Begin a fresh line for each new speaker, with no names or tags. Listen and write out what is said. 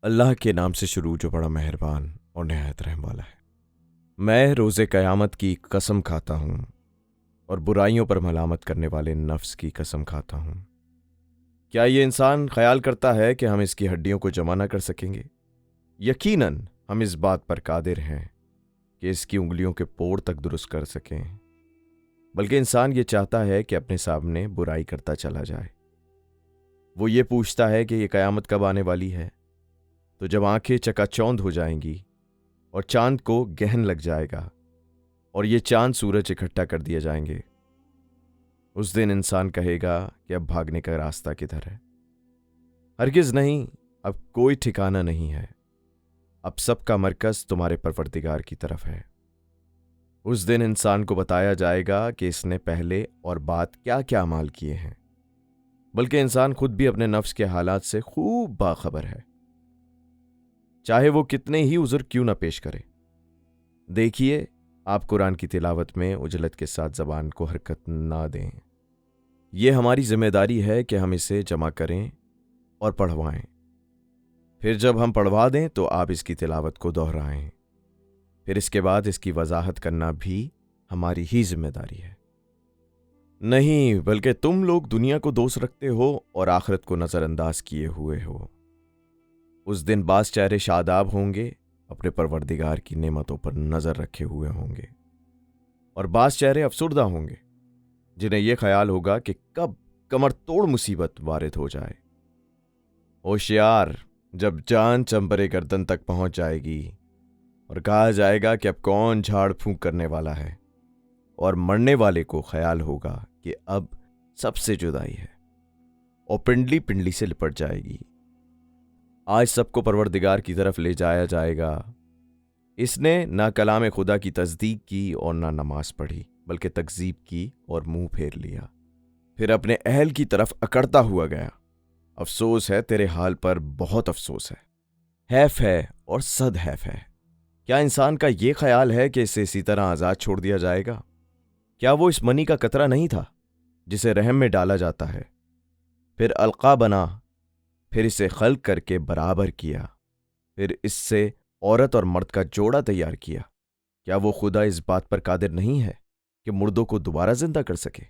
अल्लाह के नाम से शुरू जो बड़ा मेहरबान और निहायत रहम वाला है। मैं रोज़े क़यामत की कसम खाता हूँ और बुराइयों पर मलामत करने वाले नफ्स की कसम खाता हूँ। क्या ये इंसान ख्याल करता है कि हम इसकी हड्डियों को जमा ना कर सकेंगे? यकीनन हम इस बात पर कादिर हैं कि इसकी उंगलियों के पोर तक दुरुस्त कर सकें। बल्कि इंसान ये चाहता है कि अपने सामने बुराई करता चला जाए। वो ये पूछता है कि ये क़यामत कब आने वाली है। तो जब आंखें चकाचौंध हो जाएंगी और चांद को गहन लग जाएगा और ये चांद सूरज इकट्ठा कर दिए जाएंगे, उस दिन इंसान कहेगा कि अब भागने का रास्ता किधर है। हरगिज नहीं, अब कोई ठिकाना नहीं है। अब सबका मरकज तुम्हारे परवरदिगार की तरफ है। उस दिन इंसान को बताया जाएगा कि इसने पहले और बाद क्या क्या अमाल किए हैं। बल्कि इंसान खुद भी अपने नफ्स के हालात से खूब बाखबर है, चाहे वो कितने ही उज़र क्यों ना पेश करे। देखिए, आप कुरान की तिलावत में उजलत के साथ ज़बान को हरकत ना दें। यह हमारी जिम्मेदारी है कि हम इसे जमा करें और पढ़वाएं। फिर जब हम पढ़वा दें तो आप इसकी तिलावत को दोहराएं। फिर इसके बाद इसकी वजाहत करना भी हमारी ही जिम्मेदारी है। नहीं, बल्कि तुम लोग दुनिया को दोस्त रखते हो और आखिरत को नज़रअंदाज किए हुए हो। उस दिन बास चेहरे शादाब होंगे, अपने परवरदिगार की नेमतों पर नजर रखे हुए होंगे, और बास चेहरे अफसुर्दा होंगे, जिन्हें यह ख्याल होगा कि कब कमर तोड़ मुसीबत वारिद हो जाए। होशियार, जब जान चंबरे गर्दन तक पहुंच जाएगी और कहा जाएगा कि अब कौन झाड़ फूंक करने वाला है, और मरने वाले को ख्याल होगा कि अब सबसे जुदाई है, और पिंडली पिंडली से लिपट जाएगी। आज सबको परवरदिगार की तरफ ले जाया जाएगा। इसने ना कलाम खुदा की तस्दीक की और ना नमाज पढ़ी, बल्कि तकजीब की और मुंह फेर लिया। फिर अपने अहल की तरफ अकड़ता हुआ गया। अफसोस है तेरे हाल पर, बहुत अफसोस है। हैफ है और सद हैफ है। क्या इंसान का ये ख्याल है कि इसे इसी तरह आज़ाद छोड़ दिया जाएगा? क्या वो इस मनी का कतरा नहीं था जिसे रहम में डाला जाता है, फिर अलका बना, फिर इसे खल्क करके बराबर किया, फिर इससे औरत और मर्द का जोड़ा तैयार किया? क्या वो खुदा इस बात पर कादिर नहीं है कि मुर्दों को दोबारा जिंदा कर सके?